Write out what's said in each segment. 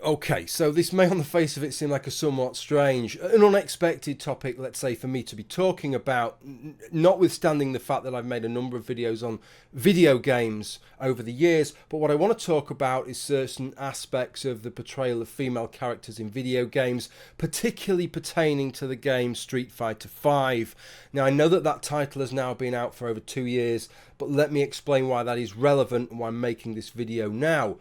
Okay, so this may on the face of it seem like a somewhat strange, an unexpected topic, let's say, for me to be talking about, notwithstanding the fact that I've made a number of videos on video games over the years. But what I want to talk about is certain aspects of the portrayal of female characters in video games, particularly pertaining to the game Street Fighter V. Now, I know that that title has now been out for over 2 years, but let me explain why that is relevant and why I'm making this video now.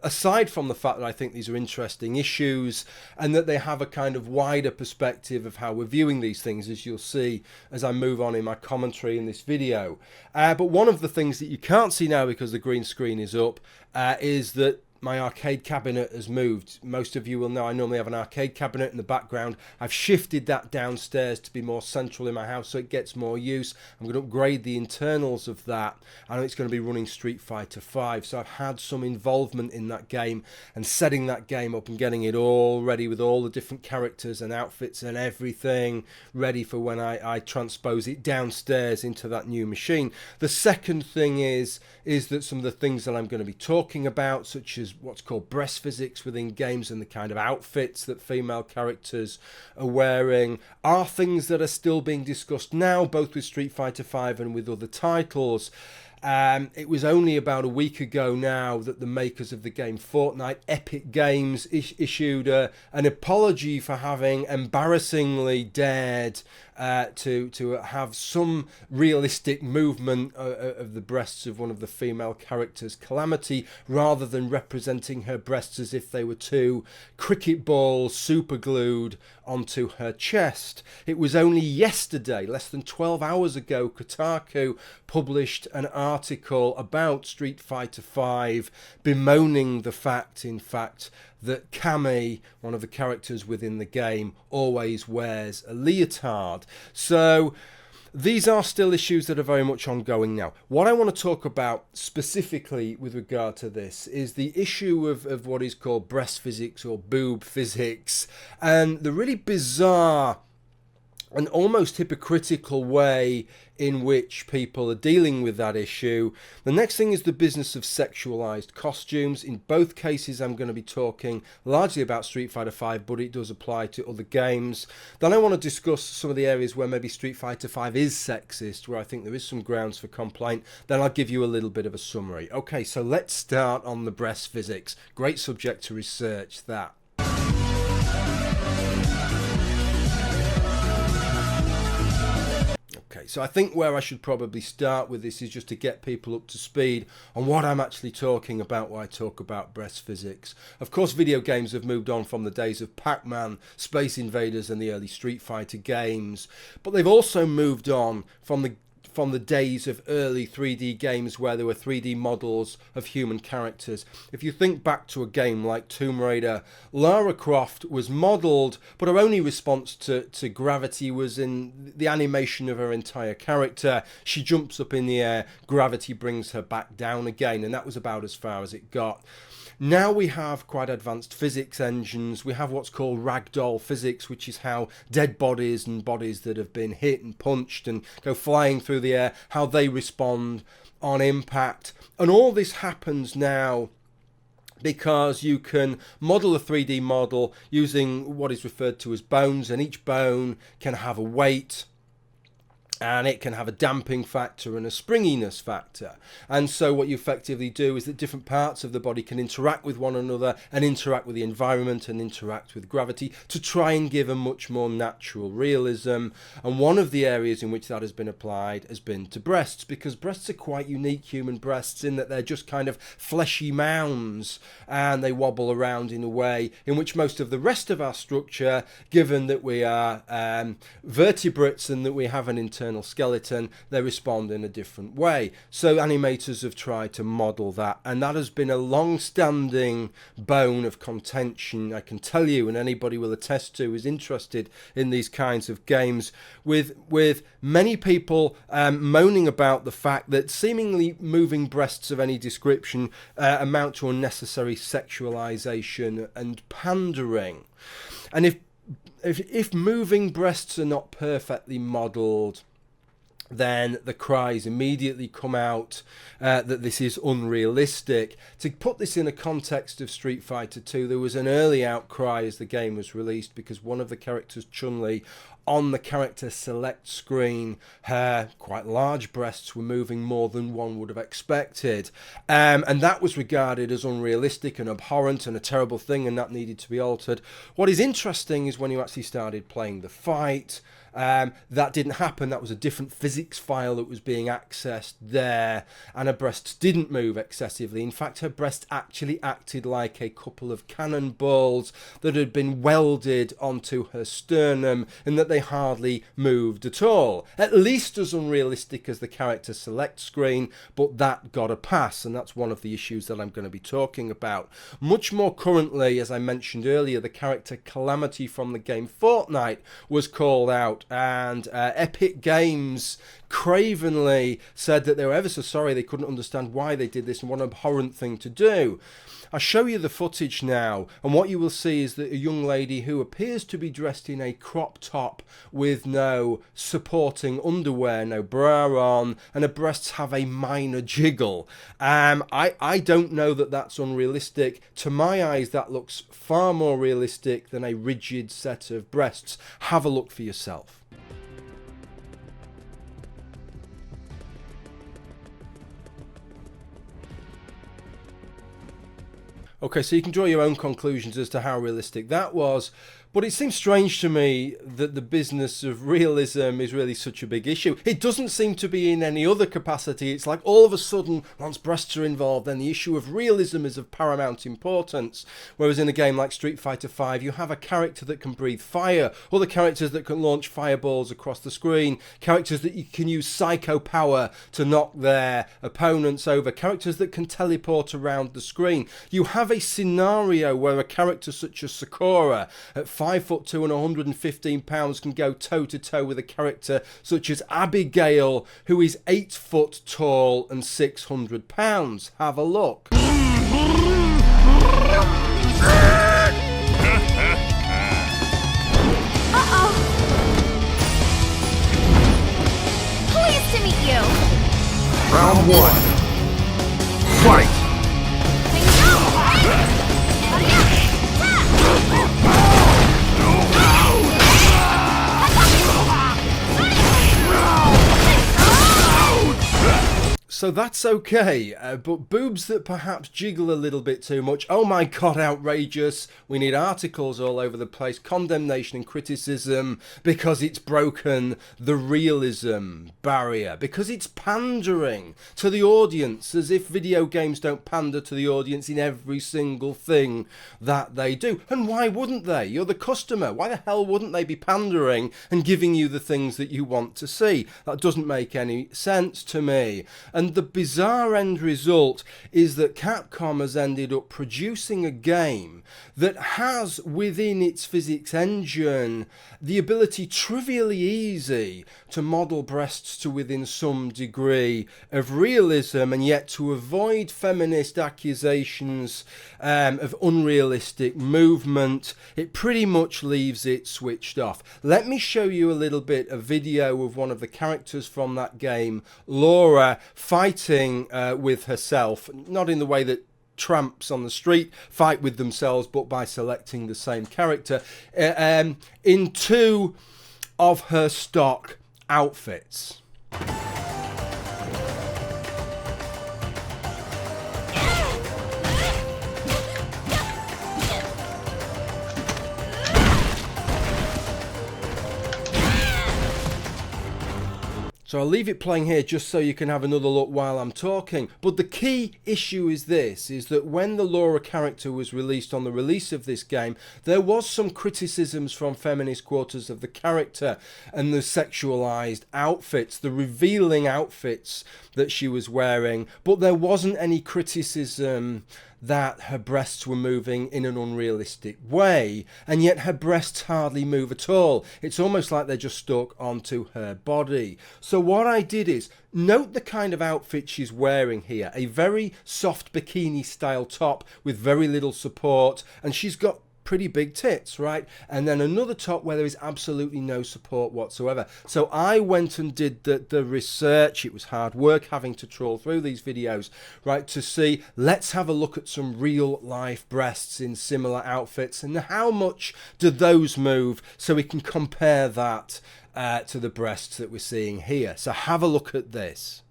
Aside from the fact that I think these are interesting issues and that they have a kind of wider perspective of how we're viewing these things, as you'll see as I move on in my commentary in this video. But one of the things that you can't see now because the green screen is up is that my arcade cabinet has moved. Most of you will know I normally have an arcade cabinet in the background. I've shifted that downstairs to be more central in my house so it gets more use. I'm going to upgrade the internals of that. I know it's going to be running Street Fighter V, so I've had some involvement in that game and setting that game up and getting it all ready with all the different characters and outfits and everything ready for when I transpose it downstairs into that new machine. The second thing is that some of the things that I'm going to be talking about, such as what's called breast physics within games and the kind of outfits that female characters are wearing, are things that are still being discussed now, both with Street Fighter V and with other titles. It was only about a week ago now that the makers of the game Fortnite, Epic Games, issued an apology for having embarrassingly dared to have some realistic movement of the breasts of one of the female characters, Calamity, rather than representing her breasts as if they were two cricket balls super glued onto her chest. It was only yesterday, less than 12 hours ago, Kotaku published an article about Street Fighter V bemoaning the fact, in fact, that Cammy, one of the characters within the game, always wears a leotard. So these are still issues that are very much ongoing now. What I want to talk about specifically with regard to this is the issue of what is called breast physics or boob physics, and the really bizarre and almost hypocritical way in which people are dealing with that issue. The next thing is the business of sexualized costumes. In both cases, I'm going to be talking largely about Street Fighter V, but it does apply to other games. Then I want to discuss some of the areas where maybe Street Fighter V is sexist, where I think there is some grounds for complaint. Then I'll give you a little bit of a summary. Okay, so let's start on the breast physics. Great subject to research, that. Okay, so I think where I should probably start with this is just to get people up to speed on what I'm actually talking about when I talk about breast physics. Of course, video games have moved on from the days of Pac-Man, Space Invaders and the early Street Fighter games, but they've also moved on from the days of early 3D games where there were 3D models of human characters. If you think back to a game like Tomb Raider, Lara Croft was modelled, but her only response to gravity was in the animation of her entire character. She jumps up in the air, gravity brings her back down again, and that was about as far as it got. Now we have quite advanced physics engines. We have what's called ragdoll physics, which is how dead bodies and bodies that have been hit and punched and go flying through the air, how they respond on impact. And all this happens now because you can model a 3D model using what is referred to as bones, and each bone can have a weight, and it can have a damping factor and a springiness factor. And so what you effectively do is that different parts of the body can interact with one another and interact with the environment and interact with gravity to try and give a much more natural realism. And one of the areas in which that has been applied has been to breasts, because breasts are quite unique, human breasts, in that they're just kind of fleshy mounds and they wobble around in a way in which most of the rest of our structure, given that we are vertebrates and that we have an internal skeleton, they respond in a different way. So animators have tried to model that, and that has been a long-standing bone of contention, I can tell you, and anybody will attest to who's interested in these kinds of games, with many people moaning about the fact that seemingly moving breasts of any description amount to unnecessary sexualization and pandering. And if moving breasts are not perfectly modeled, then the cries immediately come out that this is unrealistic. To put this in a context of Street Fighter 2, there was an early outcry as the game was released because one of the characters, Chun-Li, on the character select screen, her quite large breasts were moving more than one would have expected. And that was regarded as unrealistic and abhorrent and a terrible thing, and that needed to be altered. What is interesting is when you actually started playing the fight, that didn't happen. That was a different physics file that was being accessed there, and her breasts didn't move excessively. In fact, her breast actually acted like a couple of cannonballs that had been welded onto her sternum, and that they hardly moved at all. At least as unrealistic as the character select screen, but that got a pass, and that's one of the issues that I'm going to be talking about. Much more currently, as I mentioned earlier, the character Calamity from the game Fortnite was called out, and Epic Games cravenly said that they were ever so sorry, they couldn't understand why they did this and what an abhorrent thing to do. I'll show you the footage now, and what you will see is that a young lady who appears to be dressed in a crop top with no supporting underwear, no bra on, and her breasts have a minor jiggle. I don't know that that's unrealistic. To my eyes, that looks far more realistic than a rigid set of breasts. Have a look for yourself. Okay, so you can draw your own conclusions as to how realistic that was. But it seems strange to me that the business of realism is really such a big issue. It doesn't seem to be in any other capacity. It's like all of a sudden, once breasts are involved, then the issue of realism is of paramount importance. Whereas in a game like Street Fighter 5, you have a character that can breathe fire, other characters that can launch fireballs across the screen, characters that you can use psycho power to knock their opponents over, characters that can teleport around the screen. You have a scenario where a character such as Sakura, at 5'2" and 115 pounds, can go toe to toe with a character such as Abigail, who is 8 foot tall and 600 pounds. Have a look. Pleased to meet you. Round 1. Fight! So that's okay, but boobs that perhaps jiggle a little bit too much, oh my god, outrageous. We need articles all over the place, condemnation and criticism, because it's broken the realism barrier, because it's pandering to the audience, as if video games don't pander to the audience in every single thing that they do. And why wouldn't they? You're the customer. Why the hell wouldn't they be pandering and giving you the things that you want to see? That doesn't make any sense to me. And the bizarre end result is that Capcom has ended up producing a game that has within its physics engine the ability, trivially easy, to model breasts to within some degree of realism, and yet to avoid feminist accusations of unrealistic movement. It pretty much leaves it switched off. Let me show you a little bit of video of one of the characters from that game, Laura, fighting with herself, not in the way that tramps on the street fight with themselves, but by selecting the same character in two of her stock outfits. So I'll leave it playing here just so you can have another look while I'm talking. But the key issue is this, is that when the Laura character was released on the release of this game, there was some criticisms from feminist quarters of the character and the sexualized outfits, the revealing outfits that she was wearing, but there wasn't any criticism that her breasts were moving in an unrealistic way, and yet her breasts hardly move at all. It's almost like they're just stuck onto her body. So what I did is note the kind of outfit she's wearing here, a very soft bikini style top with very little support, and she's got pretty big tits, right? And then another top where there is absolutely no support whatsoever. So I went and did the research. It was hard work having to trawl through these videos, right, to see, let's have a look at some real life breasts in similar outfits and how much do those move, so we can compare that to the breasts that we're seeing here. So have a look at this.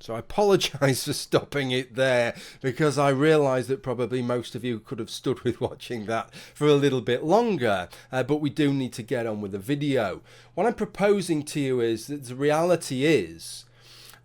So I apologise for stopping it there, because I realise that probably most of you could have stood with watching that for a little bit longer, but we do need to get on with the video. What I'm proposing to you is that the reality is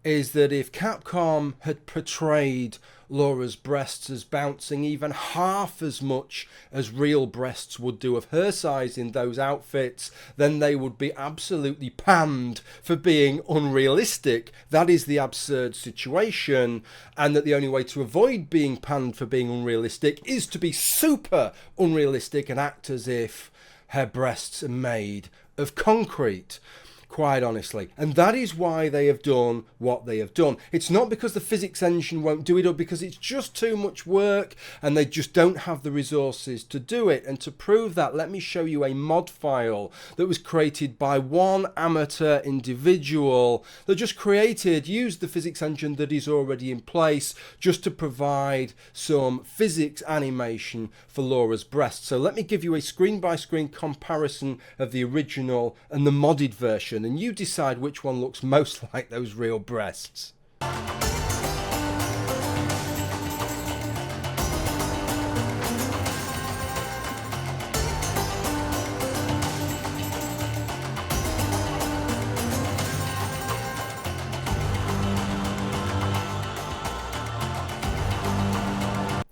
that if Capcom had portrayed Laura's breasts as bouncing even half as much as real breasts would do of her size in those outfits, then they would be absolutely panned for being unrealistic. That is the absurd situation, and that the only way to avoid being panned for being unrealistic is to be super unrealistic and act as if her breasts are made of concrete. Quite honestly. And that is why they have done what they have done. It's not because the physics engine won't do it, or because it's just too much work and they just don't have the resources to do it. And to prove that, let me show you a mod file that was created by one amateur individual that just used the physics engine that is already in place just to provide some physics animation for Laura's breasts. So let me give you a screen-by-screen comparison of the original and the modded version, and you decide which one looks most like those real breasts.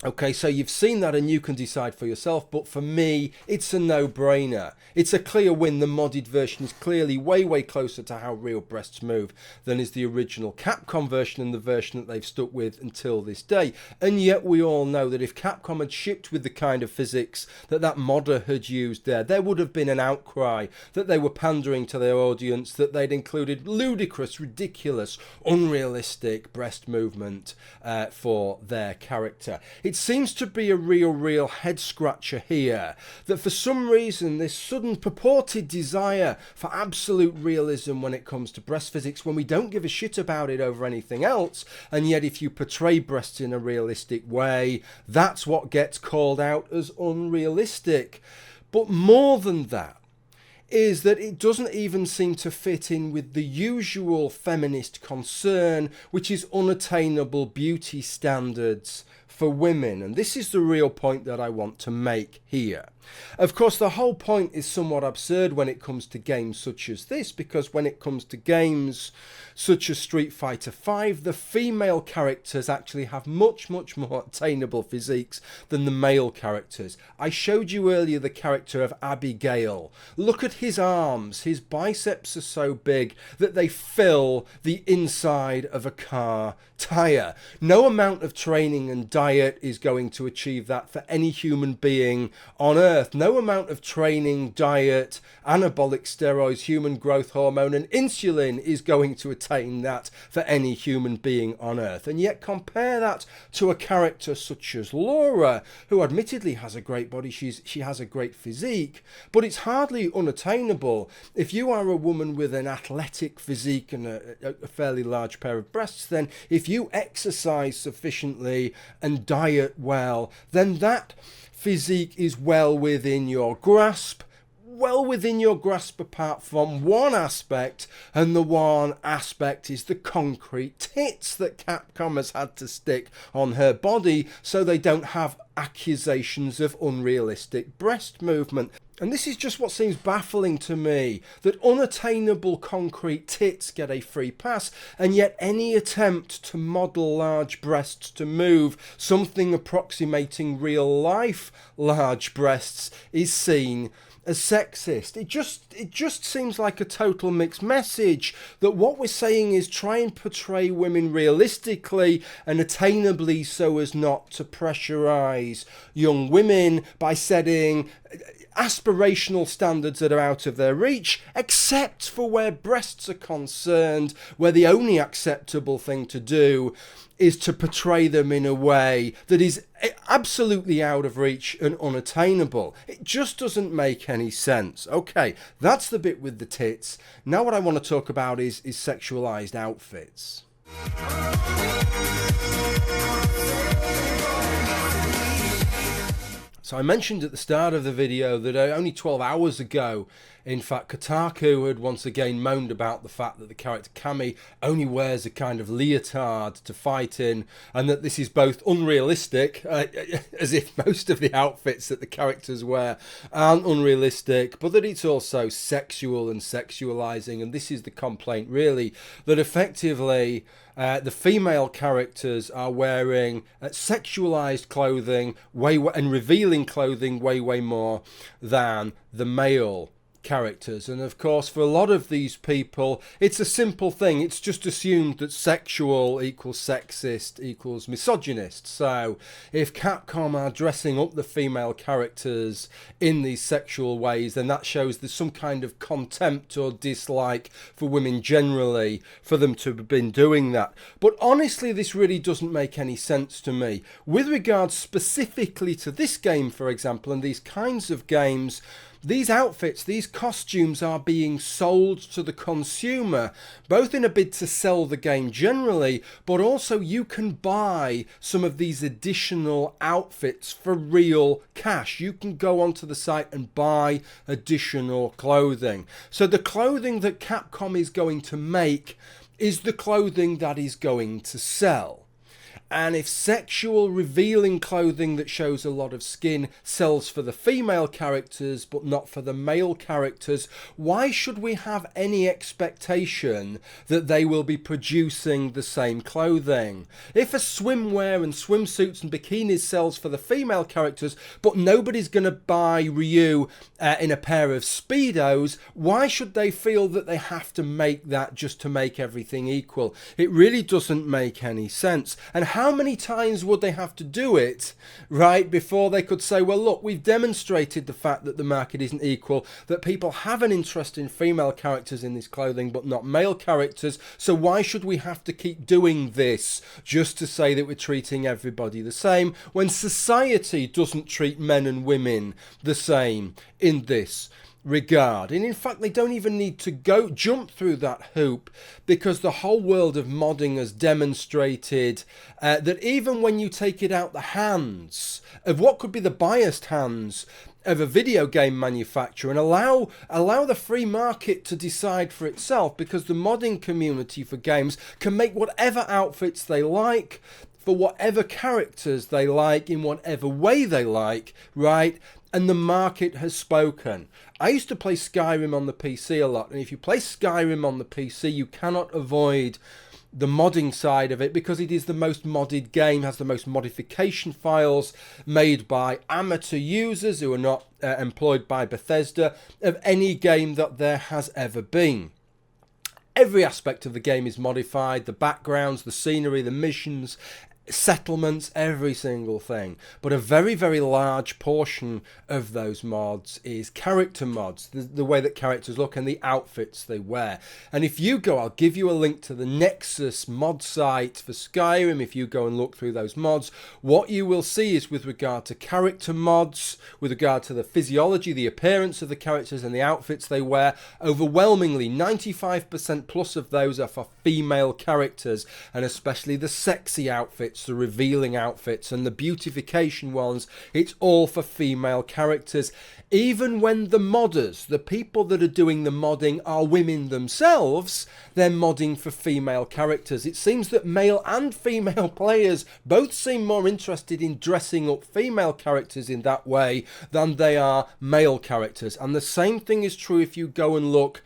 Okay, so you've seen that and you can decide for yourself, but for me, it's a no-brainer. It's a clear win. The modded version is clearly way, way closer to how real breasts move than is the original Capcom version and the version that they've stuck with until this day. And yet we all know that if Capcom had shipped with the kind of physics that modder had used there would have been an outcry that they were pandering to their audience, that they'd included ludicrous, ridiculous, unrealistic breast movement for their character. It seems to be a real head scratcher here, that for some reason this sudden purported desire for absolute realism when it comes to breast physics, when we don't give a shit about it over anything else, and yet if you portray breasts in a realistic way, that's what gets called out as unrealistic. But more than that is that it doesn't even seem to fit in with the usual feminist concern, which is unattainable beauty standards for women. And this is the real point that I want to make here. Of course, the whole point is somewhat absurd when it comes to games such as this, because when it comes to games such as Street Fighter V, the female characters actually have much more attainable physiques than the male characters. I showed you earlier the character of Abigail. Look at his arms. His biceps are so big that they fill the inside of a car tire. No amount of training and diet is going to achieve that for any human being on Earth. No amount of training, diet, anabolic steroids, human growth hormone and insulin is going to attain that for any human being on Earth. And yet compare that to a character such as Laura, who admittedly has a great body, she has a great physique, but it's hardly unattainable. If you are a woman with an athletic physique and a fairly large pair of breasts, then if you exercise sufficiently and diet well, then that physique is well within your grasp. Well within your grasp apart from one aspect, and the one aspect is the concrete tits that Capcom has had to stick on her body so they don't have accusations of unrealistic breast movement. And this is just what seems baffling to me, that unattainable concrete tits get a free pass, and yet any attempt to model large breasts to move, something approximating real life large breasts, is seen as sexist. It just seems like a total mixed message, that what we're saying is try and portray women realistically and attainably so as not to pressurize young women by setting aspirational standards that are out of their reach, except for where breasts are concerned, where the only acceptable thing to do is to portray them in a way that is absolutely out of reach and unattainable. It just doesn't make any sense. Okay, that's the bit with the tits. Now what I want to talk about is sexualized outfits. So I mentioned at the start of the video that only 12 hours ago, in fact, Kotaku had once again moaned about the fact that the character Cammy only wears a kind of leotard to fight in, and that this is both unrealistic, as if most of the outfits that the characters wear aren't unrealistic, but that it's also sexual and sexualizing. And this is the complaint, really, that effectively the female characters are wearing sexualized clothing and revealing clothing way more than the male characters. And of course, for a lot of these people, it's a simple thing. It's just assumed that sexual equals sexist equals misogynist. So if Capcom are dressing up the female characters in these sexual ways, then that shows there's some kind of contempt or dislike for women generally for them to have been doing that. But honestly, this really doesn't make any sense to me. With regards specifically to this game, for example, and these kinds of games, these outfits, these costumes are being sold to the consumer, both in a bid to sell the game generally, but also you can buy some of these additional outfits for real cash. You can go onto the site and buy additional clothing. So the clothing that Capcom is going to make is the clothing that is going to sell. And if sexual revealing clothing that shows a lot of skin sells for the female characters but not for the male characters, why should we have any expectation that they will be producing the same clothing? If a swimwear and swimsuits and bikinis sells for the female characters but nobody's going to buy Ryu in a pair of Speedos, why should they feel that they have to make that just to make everything equal? It really doesn't make any sense. And how many times would they have to do it, right, before they could say, well, look, we've demonstrated the fact that the market isn't equal, that people have an interest in female characters in this clothing but not male characters, so why should we have to keep doing this just to say that we're treating everybody the same when society doesn't treat men and women the same in this regard? And in fact, they don't even need to jump through that hoop, because the whole world of modding has demonstrated that even when you take it out the hands of what could be the biased hands of a video game manufacturer and allow the free market to decide for itself, because the modding community for games can make whatever outfits they like for whatever characters they like in whatever way they like, right? And the market has spoken. I used to play Skyrim on the PC a lot, and if you play Skyrim on the PC, you cannot avoid the modding side of it, because it is the most modded game, has the most modification files made by amateur users who are not employed by Bethesda of any game that there has ever been. Every aspect of the game is modified, the backgrounds, the scenery, the missions, settlements, every single thing. But a very, very large portion of those mods is character mods, the way that characters look and the outfits they wear. And if you go, I'll give you a link to the Nexus mod site for Skyrim. If you go and look through those mods, what you will see is, with regard to character mods, with regard to the physiology, the appearance of the characters and the outfits they wear, overwhelmingly 95% plus of those are for female characters, and especially the sexy outfits, the revealing outfits and the beautification ones, it's all for female characters. Even when the modders, the people that are doing the modding, are women themselves, they're modding for female characters. It seems that male and female players both seem more interested in dressing up female characters in that way than they are male characters. And the same thing is true if you go and look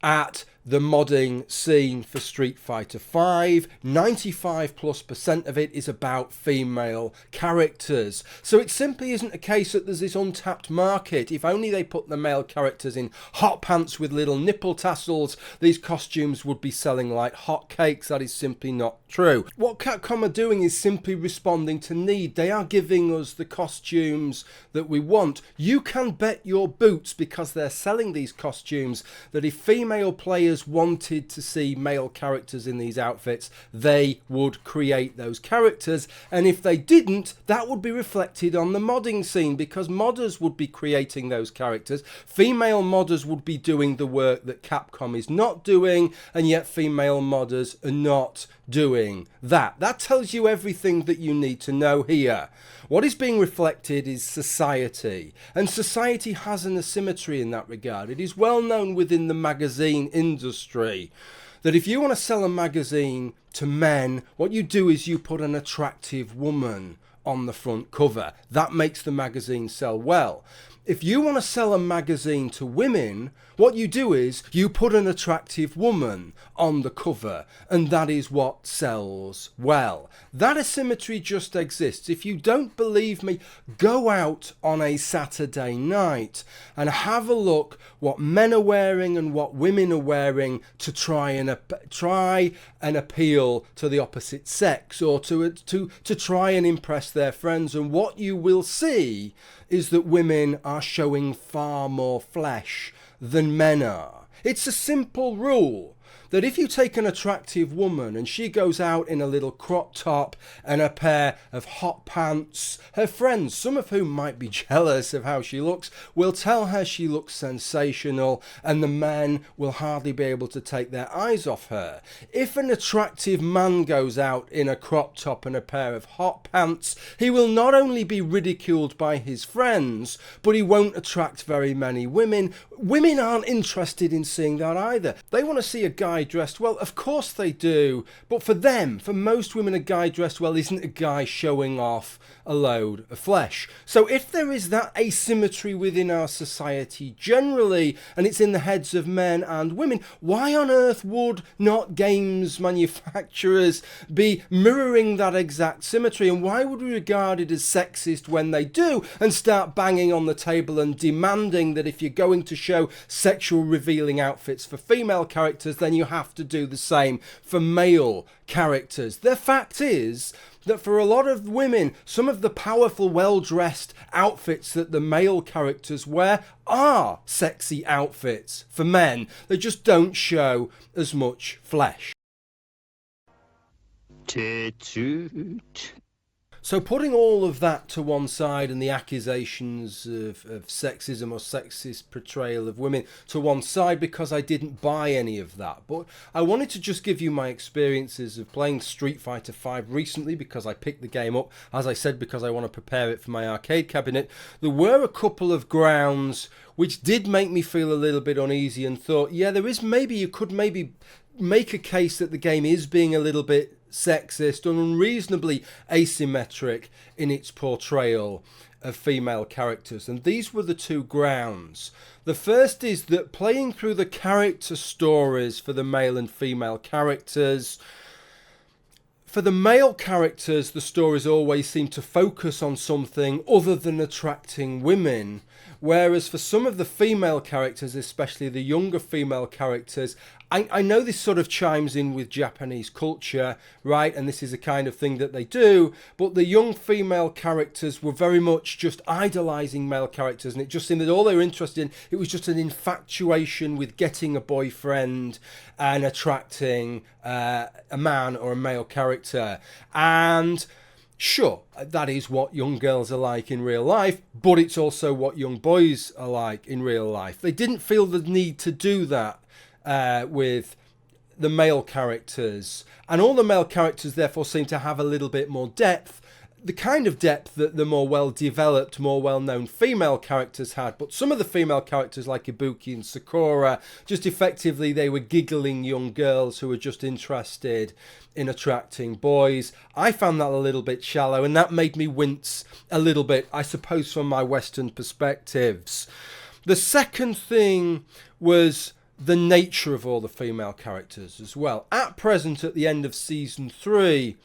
at the modding scene for Street Fighter V. 95+% of it is about female characters. So it simply isn't a case that there's this untapped market. If only they put the male characters in hot pants with little nipple tassels, these costumes would be selling like hotcakes. That is simply not true. What Capcom are doing is simply responding to need. They are giving us the costumes that we want. You can bet your boots, because they're selling these costumes, that if female players wanted to see male characters in these outfits, they would create those characters. And if they didn't, that would be reflected on the modding scene, because modders would be creating those characters. Female modders would be doing the work that Capcom is not doing, and yet female modders are not doing that. That tells you everything that you need to know here. What is being reflected is society, and society has an asymmetry in that regard. It is well known within the magazine industry that if you want to sell a magazine to men, what you do is you put an attractive woman on the front cover. That makes the magazine sell well. If you want to sell a magazine to women, what you do is you put an attractive woman on the cover, and that is what sells well. That asymmetry just exists. If you don't believe me, go out on a Saturday night and have a look what men are wearing and what women are wearing to try and appeal to the opposite sex, or to try and impress their friends. And what you will see is that women are showing far more flesh than men are. It's a simple rule that if you take an attractive woman and she goes out in a little crop top and a pair of hot pants, her friends, some of whom might be jealous of how she looks, will tell her she looks sensational, and the men will hardly be able to take their eyes off her. If an attractive man goes out in a crop top and a pair of hot pants, he will not only be ridiculed by his friends, but he won't attract very many women. Women aren't interested in seeing that either. They want to see a guy dressed well. Of course they do. But for them, for most women, a guy dressed well isn't a guy showing off a load of flesh. So if there is that asymmetry within our society generally, and it's in the heads of men and women, why on earth would not games manufacturers be mirroring that exact symmetry? And why would we regard it as sexist when they do, and start banging on the table and demanding that if you're going to show sexual revealing outfits for female characters, then you have to do the same for male characters? The fact is that for a lot of women, some of the powerful, well-dressed outfits that the male characters wear are sexy outfits for men. They just don't show as much flesh. So putting all of that to one side, and the accusations of sexism or sexist portrayal of women to one side, because I didn't buy any of that. But I wanted to just give you my experiences of playing Street Fighter V recently, because I picked the game up, as I said, because I want to prepare it for my arcade cabinet. There were a couple of grounds which did make me feel a little bit uneasy, and thought, yeah, you could maybe make a case that the game is being a little bit sexist and unreasonably asymmetric in its portrayal of female characters. And these were the two grounds. The first is that playing through the character stories for the male and female characters, for the male characters, the stories always seem to focus on something other than attracting women, whereas for some of the female characters, especially the younger female characters, I know this sort of chimes in with Japanese culture, right? And this is the kind of thing that they do, but the young female characters were very much just idolizing male characters, and it just seemed that all they were interested in, it was just an infatuation with getting a boyfriend and attracting a man or a male character. And sure, that is what young girls are like in real life, but it's also what young boys are like in real life. They didn't feel the need to do that with the male characters, and all the male characters therefore seem to have a little bit more depth, the kind of depth that the more well-developed, more well-known female characters had. But some of the female characters like Ibuki and Sakura, just effectively they were giggling young girls who were just interested in attracting boys. I found that a little bit shallow, and that made me wince a little bit, I suppose, from my Western perspectives. The second thing was the nature of all the female characters as well. At present, at the end of Season 3,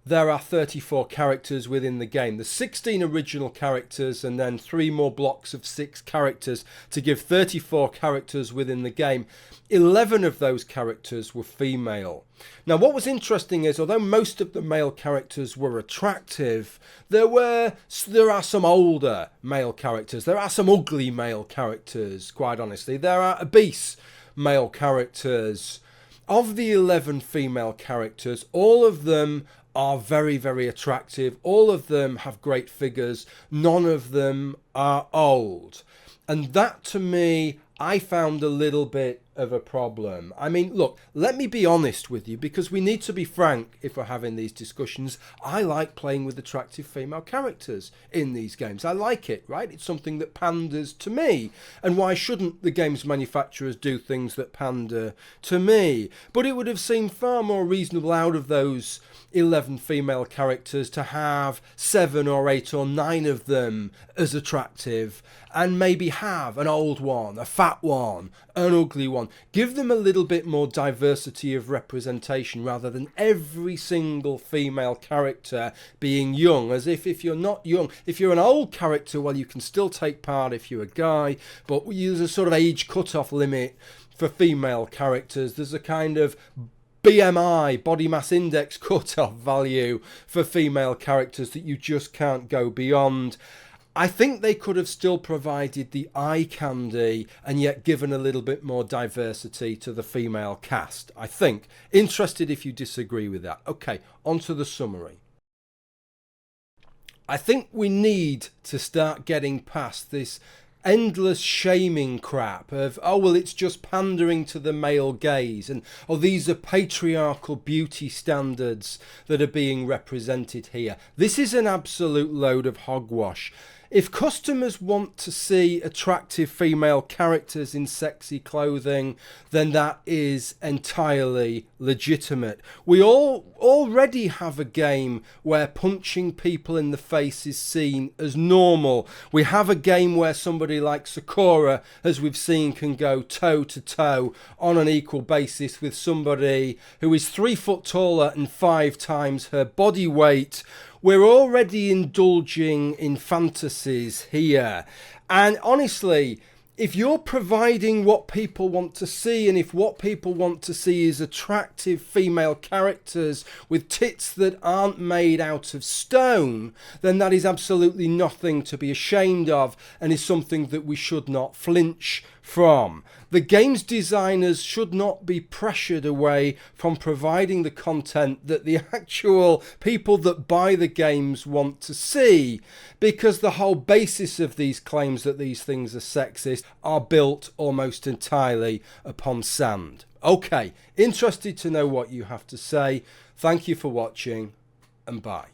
there are 34 characters within the game. There's 16 original characters and then 3 more blocks of 6 characters to give 34 characters within the game. 11 of those characters were female. Now, what was interesting is, although most of the male characters were attractive, there are some older male characters. There are some ugly male characters, quite honestly. There are obese male characters. Of the 11 female characters, all of them are very, very attractive. All of them have great figures. None of them are old. And that, to me, I found a little bit of a problem. I mean, look, let me be honest with you, because we need to be frank if we're having these discussions. I like playing with attractive female characters in these games. I like it, right? It's something that panders to me. And why shouldn't the games manufacturers do things that pander to me? But it would have seemed far more reasonable out of those 11 female characters to have 7 or 8 or 9 of them as attractive, and maybe have an old one, a fat one, an ugly one. Give them a little bit more diversity of representation rather than every single female character being young, as if you're not young, if you're an old character, well, you can still take part if you're a guy, but there's a sort of age cut-off limit for female characters. There's a kind of BMI, body mass index cut-off value for female characters that you just can't go beyond. I think they could have still provided the eye candy and yet given a little bit more diversity to the female cast, I think. Interested if you disagree with that. Okay, on to the summary. I think we need to start getting past this endless shaming crap of, oh, well, it's just pandering to the male gaze, and, oh, these are patriarchal beauty standards that are being represented here. This is an absolute load of hogwash. If customers want to see attractive female characters in sexy clothing, then that is entirely legitimate. We already have a game where punching people in the face is seen as normal. We have a game where somebody like Sakura, as we've seen, can go toe to toe on an equal basis with somebody who is 3 foot taller and 5 times her body weight. We're already indulging in fantasies here. And honestly, if you're providing what people want to see, and if what people want to see is attractive female characters with tits that aren't made out of stone, then that is absolutely nothing to be ashamed of and is something that we should not flinch from. The games designers should not be pressured away from providing the content that the actual people that buy the games want to see, because the whole basis of these claims that these things are sexist are built almost entirely upon sand. Okay, interested to know what you have to say. Thank you for watching, and bye.